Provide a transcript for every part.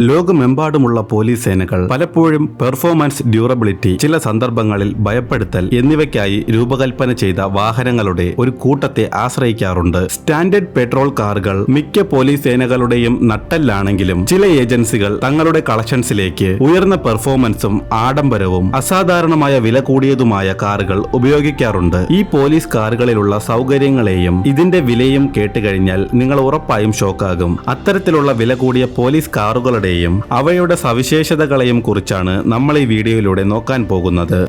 ലോകമെമ്പാടുമുള്ള പോലീസ് സേനകൾ പലപ്പോഴും പെർഫോമൻസ്, ഡ്യൂറബിലിറ്റി, ചില സന്ദർഭങ്ങളിൽ ഭയപ്പെടുത്തൽ എന്നിവയ്ക്കായി രൂപകൽപ്പന ചെയ്ത വാഹനങ്ങളുടെ ഒരു കൂട്ടത്തെ ആശ്രയിക്കാറുണ്ട്. സ്റ്റാൻഡേർഡ് പെട്രോൾ കാറുകൾ മിക്ക പോലീസ് സേനകളുടെയും നട്ടെല്ലാണെങ്കിലും ചില ഏജൻസികൾ തങ്ങളുടെ കളക്ഷൻസിലേക്ക് ഉയർന്ന പെർഫോമൻസും ആഡംബരവും അസാധാരണമായ വില കൂടിയതുമായ കാറുകൾ ഉപയോഗിക്കാറുണ്ട്. ഈ പോലീസ് കാറുകളിലുള്ള സൗകര്യങ്ങളെയും ഇതിന്റെ വിലയും കേട്ടുകഴിഞ്ഞാൽ നിങ്ങൾ ഉറപ്പായും ഷോക്കാകും. അത്തരത്തിലുള്ള വില കൂടിയ പോലീസ് കാറുകളുടെയും അവയുടെ സവിശേഷതകളെയും കുറിച്ചാണ് നമ്മൾ ഈ വീഡിയോയിലൂടെ നോക്കാൻ പോകുന്നത്.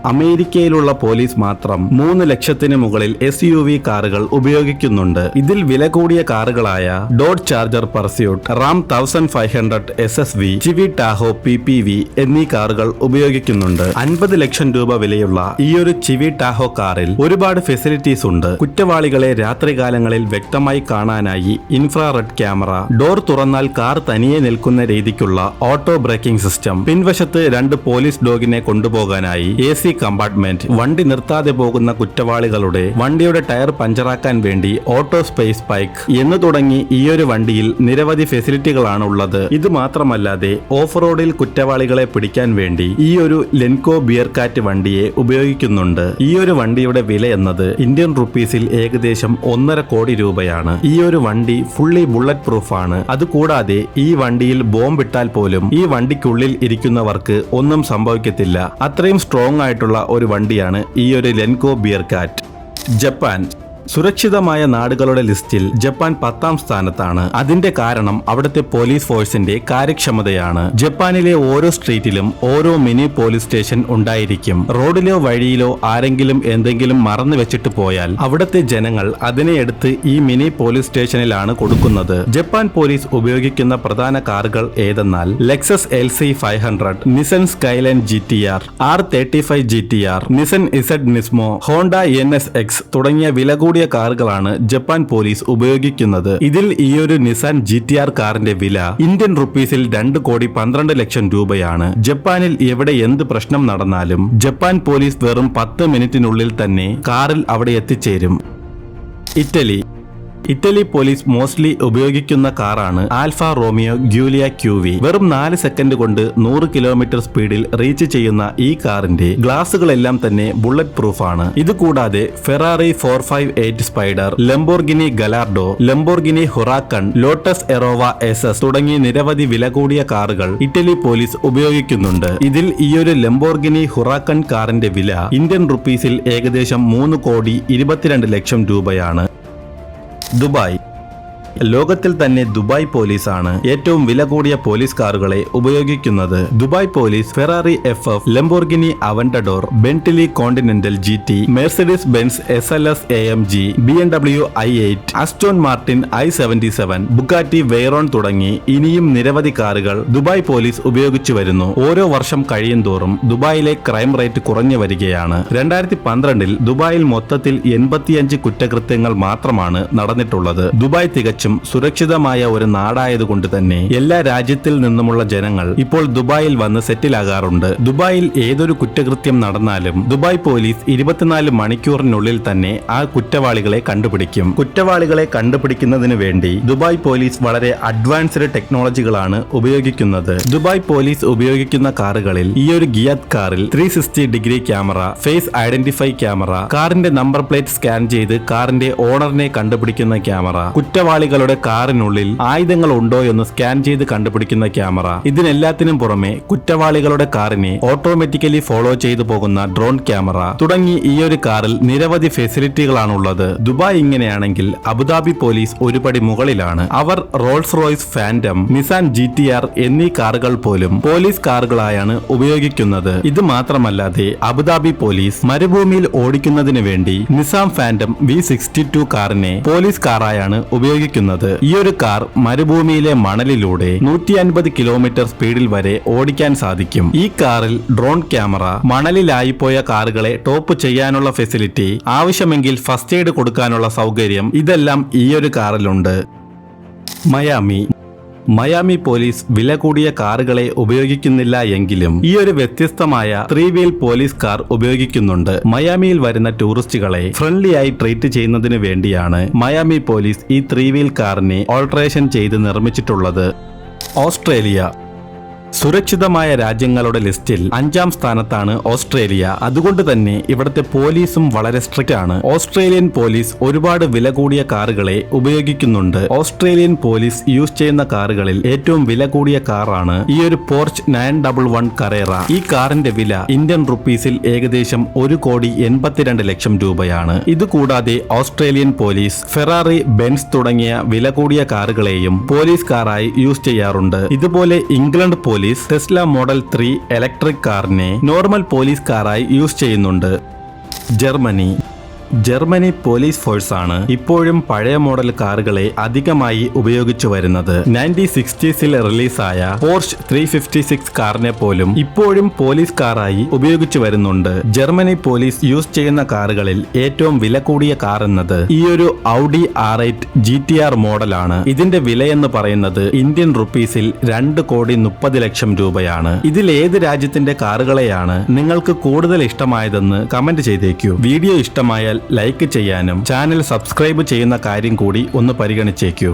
അമേരിക്കയിലുള്ള പോലീസ് മാത്രം 3 ലക്ഷത്തിന് മുകളിൽ SUV കാറുകൾ ഉപയോഗിക്കുന്നുണ്ട്. ഇതിൽ വില കൂടിയ കാറുകളായ Dodge Charger Pursuit, Ram 1500 SSV, Chevy Tahoe PPV എന്നീ കാറുകൾ ഉപയോഗിക്കുന്നുണ്ട്. 50 ലക്ഷം രൂപ വിലയുള്ള ഈയൊരു ചിവി ടാഹോ കാറിൽ ഒരുപാട് ഫെസിലിറ്റീസ് ഉണ്ട്. കുറ്റവാളികളെ രാത്രികാലങ്ങളിൽ വ്യക്തമായി കാണാനായി ഇൻഫ്രാറെഡ് ക്യാമറ, ഡോർ തുറന്നാൽ കാർ തനിയെ നിൽക്കുന്ന രീതിക്കുള്ള ഓട്ടോ ബ്രേക്കിംഗ് സിസ്റ്റം, പിൻവശത്ത് 2 പോലീസ് ഡോഗിനെ കൊണ്ടുപോകാനായി AC കമ്പാർട്ട്മെന്റ്, വണ്ടി നിർത്താതെ പോകുന്ന കുറ്റവാളികളുടെ വണ്ടിയുടെ ടയർ പഞ്ചറാക്കാൻ വേണ്ടി ഓട്ടോ സ്പേസ് ബൈക്ക് എന്ന് തുടങ്ങി ഈയൊരു വണ്ടിയിൽ നിരവധി ഫെസിലിറ്റികളാണ് ഉള്ളത്. ഇത് മാത്രമല്ലാതെ ഓഫ് റോഡിൽ കുറ്റവാളികളെ പിടിക്കാൻ വേണ്ടി ഈ ഒരു ലെൻകോ ബിയർകാറ്റ് വണ്ടിയെ ഉപയോഗിക്കുന്നുണ്ട്. ഈ ഒരു വണ്ടിയുടെ വില എന്നത് ഇന്ത്യൻ റുപ്പീസിൽ ഏകദേശം 1.5 കോടി രൂപയാണ്. ഈ ഒരു വണ്ടി ഫുള്ളി ബുള്ളറ്റ് പ്രൂഫ് ആണ്. അതുകൂടാതെ ഈ വണ്ടിയിൽ ബോംബിട്ടാൽ പോലും ഈ വണ്ടിക്കുള്ളിൽ ഇരിക്കുന്നവർക്ക് ഒന്നും സംഭവിക്കത്തില്ല. അത്രയും സ്ട്രോങ് ആയിട്ടുള്ള ഒരു വണ്ടിയാണ് ഈ ഒരു ലെൻകോ ബിയർകാറ്റ്. ജപ്പാൻ. സുരക്ഷിതമായ നാടുകളുടെ ലിസ്റ്റിൽ ജപ്പാൻ 10ാം സ്ഥാനത്താണ്. അതിന്റെ കാരണം അവിടുത്തെ പോലീസ് ഫോഴ്സിന്റെ കാര്യക്ഷമതയാണ്. ജപ്പാനിലെ ഓരോ സ്ട്രീറ്റിലും ഓരോ മിനി പോലീസ് സ്റ്റേഷൻ ഉണ്ടായിരിക്കും. റോഡിലോ വഴിയിലോ ആരെങ്കിലും എന്തെങ്കിലും മറന്നു വെച്ചിട്ട് പോയാൽ അവിടുത്തെ ജനങ്ങൾ അതിനെ എടുത്ത് ഈ മിനി പോലീസ് സ്റ്റേഷനിലാണ് കൊടുക്കുന്നത്. ജപ്പാൻ പോലീസ് ഉപയോഗിക്കുന്ന പ്രധാന കാറുകൾ ഏതെന്നാൽ Lexus LC 500, Nissan Skyline GTR, R35 GTR, Nissan Z Nismo, Honda NSX തുടങ്ങിയ വില കൂടിയ കാറുകളാണ് ജപ്പാൻ പോലീസ് ഉപയോഗിക്കുന്നത്. ഇതിൽ ഈയൊരു നിസാൻ GTR കാറിന്റെ വില ഇന്ത്യൻ റുപ്പീസിൽ 2 കോടി 12 ലക്ഷം രൂപയാണ്. ജപ്പാനിൽ എവിടെ എന്ത് പ്രശ്നം നടന്നാലും ജപ്പാൻ പോലീസ് വെറും 10 മിനിറ്റിനുള്ളിൽ തന്നെ കാറിൽ അവിടെ എത്തിച്ചേരും. ഇറ്റലി പോലീസ് മോസ്റ്റ്ലി ഉപയോഗിക്കുന്ന കാറാണ് ആൽഫ റോമിയോ ഗ്യൂലിയ QV. വെറും 4 സെക്കൻഡ് കൊണ്ട് 100 കിലോമീറ്റർ സ്പീഡിൽ റീച്ച് ചെയ്യുന്ന ഈ കാറിന്റെ ഗ്ലാസുകളെല്ലാം തന്നെ ബുള്ളറ്റ് പ്രൂഫ് ആണ്. ഇതുകൂടാതെ Ferrari 458 spider, Lamborghini Gallardo, Lamborghini Huracan, Lotus Evora SS തുടങ്ങി നിരവധി വില കൂടിയ കാറുകൾ ഇറ്റലി പോലീസ് ഉപയോഗിക്കുന്നുണ്ട്. ഇതിൽ ഈയൊരു ലംബോർഗിനി ഹുറാക്കൺ കാറിന്റെ വില ഇന്ത്യൻ റുപ്പീസിൽ ഏകദേശം 3 കോടി 22 ലക്ഷം രൂപയാണ്. ദുബായ്. ലോകത്തിൽ തന്നെ ദുബായ് പോലീസാണ് ഏറ്റവും വില കൂടിയ പോലീസ് കാറുകളെ ഉപയോഗിക്കുന്നത്. Dubai police Ferrari FF, Lamborghini Aventador, Bentley Continental GT, Mercedes Benz SLS AMG, BMW i8, Aston Martin i77, Bugatti Veyron തുടങ്ങി ഇനിയും നിരവധി കാറുകൾ ദുബായ് പോലീസ് ഉപയോഗിച്ചു വരുന്നു. ഓരോ വർഷം കഴിയുന്തോറും ദുബായിലെ ക്രൈം റേറ്റ് കുറഞ്ഞു വരികയാണ്. 2012 ദുബായിൽ മൊത്തത്തിൽ 85 കുറ്റകൃത്യങ്ങൾ മാത്രമാണ് നടന്നിട്ടുള്ളത്. ദുബായ് തികച്ചും സുരക്ഷിതമായ ഒരു നാടായതുകൊണ്ട് തന്നെ എല്ലാ രാജ്യത്തിൽ നിന്നുമുള്ള ജനങ്ങൾ ഇപ്പോൾ ദുബായിൽ വന്ന് സെറ്റിലാകാറുണ്ട്. ദുബായിൽ ഏതൊരു കുറ്റകൃത്യം നടന്നാലും ദുബായ് പോലീസ് 24 മണിക്കൂറിനുള്ളിൽ തന്നെ ആ കുറ്റവാളികളെ കണ്ടുപിടിക്കും. കുറ്റവാളികളെ കണ്ടുപിടിക്കുന്നതിന് വേണ്ടി ദുബായ് പോലീസ് വളരെ അഡ്വാൻസ്ഡ് ടെക്നോളജികളാണ് ഉപയോഗിക്കുന്നത്. ദുബായ് പോലീസ് ഉപയോഗിക്കുന്ന കാറുകളിൽ ഈ ഒരു ഗിയാത്ത് കാറിൽ 360 degree camera, face identify camera, കാറിന്റെ നമ്പർ പ്ലേറ്റ് സ്കാൻ ചെയ്ത് കാറിന്റെ ഓണറിനെ കണ്ടുപിടിക്കുന്ന ക്യാമറ, കുറ്റവാളികളുടെ കാറിനുള്ളിൽ ആയുധങ്ങൾ ഉണ്ടോ എന്ന് സ്കാൻ ചെയ്ത് കണ്ടുപിടിക്കുന്ന ക്യാമറ, ഇതിനെല്ലാത്തിനും പുറമെ കുറ്റവാളികളുടെ കാറിനെ ഓട്ടോമാറ്റിക്കലി ഫോളോ ചെയ്തു പോകുന്ന ഡ്രോൺ ക്യാമറ തുടങ്ങി ഈ ഒരു കാറിൽ നിരവധി ഫെസിലിറ്റികളാണുള്ളത്. ദുബായ് ഇങ്ങനെയാണെങ്കിൽ അബുദാബി പോലീസ് ഒരുപടി മുകളിലാണ്. അവർ Rolls Royce Phantom, Nissan GTR എന്നീ കാറുകൾ പോലും പോലീസ് കാറുകളായാണ് ഉപയോഗിക്കുന്നത്. ഇത് മാത്രമല്ലാതെ അബുദാബി പോലീസ് മരുഭൂമിയിൽ ഓടിക്കുന്നതിന് വേണ്ടി നിസാം ഫാന്റം V62 കാറിനെ പോലീസ് കാറായാണ് ഉപയോഗിക്കുന്നത്. ഈ ഒരു കാർ മരുഭൂമിയിലെ മണലിലൂടെ 150 കിലോമീറ്റർ സ്പീഡിൽ വരെ ഓടിക്കാൻ സാധിക്കും. ഈ കാറിൽ ഡ്രോൺ ക്യാമറ, മണലിലായിപ്പോയ കാറുകളെ ടോപ്പ് ചെയ്യാനുള്ള ഫെസിലിറ്റി, ആവശ്യമെങ്കിൽ ഫസ്റ്റ് എയ്ഡ് കൊടുക്കാനുള്ള സൗകര്യം, ഇതെല്ലാം ഈ ഒരു കാറിലുണ്ട്. മയാമി. മയാമി പോലീസ് വില കൂടിയ കാറുകളെ ഉപയോഗിക്കുന്നില്ല എങ്കിലും ഈ ഒരു വ്യത്യസ്തമായ 3 വീൽ പോലീസ് കാർ ഉപയോഗിക്കുന്നുണ്ട്. മയാമിയിൽ വരുന്ന ടൂറിസ്റ്റുകളെ ഫ്രണ്ട്ലി ആയി ട്രീറ്റ് ചെയ്യുന്നതിന് വേണ്ടിയാണ് മയാമി പോലീസ് ഈ 3 വീൽ കാറിനെ ഓൾട്ടറേഷൻ ചെയ്ത് നിർമ്മിച്ചിട്ടുള്ളത്. ഓസ്ട്രേലിയ സുരക്ഷിതമായ രാജ്യങ്ങളുടെ ലിസ്റ്റിൽ 5ാം സ്ഥാനത്താണ് ഓസ്ട്രേലിയ. അതുകൊണ്ട് തന്നെ ഇവിടുത്തെ പോലീസും വളരെ സ്ട്രിക്റ്റ് ആണ്. ഓസ്ട്രേലിയൻ പോലീസ് ഒരുപാട് വില കൂടിയ കാറുകളെ ഉപയോഗിക്കുന്നുണ്ട്. ഓസ്ട്രേലിയൻ പോലീസ് യൂസ് ചെയ്യുന്ന കാറുകളിൽ ഏറ്റവും വില കൂടിയ കാറാണ് ഈ ഒരു പോർച്ച് 911 കറേറ. ഈ കാറിന്റെ വില ഇന്ത്യൻ റുപ്പീസിൽ ഏകദേശം 1,82,00,000 രൂപയാണ്. ഇതുകൂടാതെ ഓസ്ട്രേലിയൻ പോലീസ് ഫെറാറി, ബെൻസ് തുടങ്ങിയ വില കൂടിയ കാറുകളെയും പോലീസ് കാറായി യൂസ് ചെയ്യാറുണ്ട്. ഇതുപോലെ England police Tesla model 3 electric കാറിനെ നോർമൽ പോലീസ് കാറായി യൂസ് ചെയ്യുന്നുണ്ട്. ജർമ്മനി പോലീസ് ഫോഴ്സ് ആണ് ഇപ്പോഴും പഴയ മോഡൽ കാറുകളെ അധികമായി ഉപയോഗിച്ചു വരുന്നത്. 1960s റിലീസായ പോർഷ് 356 കാറിനെ പോലും ഇപ്പോഴും പോലീസ് കാറായി ഉപയോഗിച്ചു വരുന്നുണ്ട്. ജർമ്മനി പോലീസ് യൂസ് ചെയ്യുന്ന കാറുകളിൽ ഏറ്റവും വില കൂടിയ കാർ എന്നത് ഈ ഒരു ഔഡി R8 GTR മോഡലാണ്. ഇതിന്റെ വിലയെന്ന് പറയുന്നത് ഇന്ത്യൻ റുപ്പീസിൽ 2,30,00,000 രൂപയാണ്. ഇതിൽ ഏത് രാജ്യത്തിന്റെ കാറുകളെയാണ് നിങ്ങൾക്ക് കൂടുതൽ ഇഷ്ടമായതെന്ന് കമന്റ് ചെയ്തേക്കൂ. വീഡിയോ ഇഷ്ടമായാൽ ലൈക്ക് ചെയ്യാനും ചാനൽ സബ്സ്ക്രൈബ് ചെയ്യുന്ന കാര്യം കൂടി ഒന്ന് പരിഗണിച്ചേക്കൂ.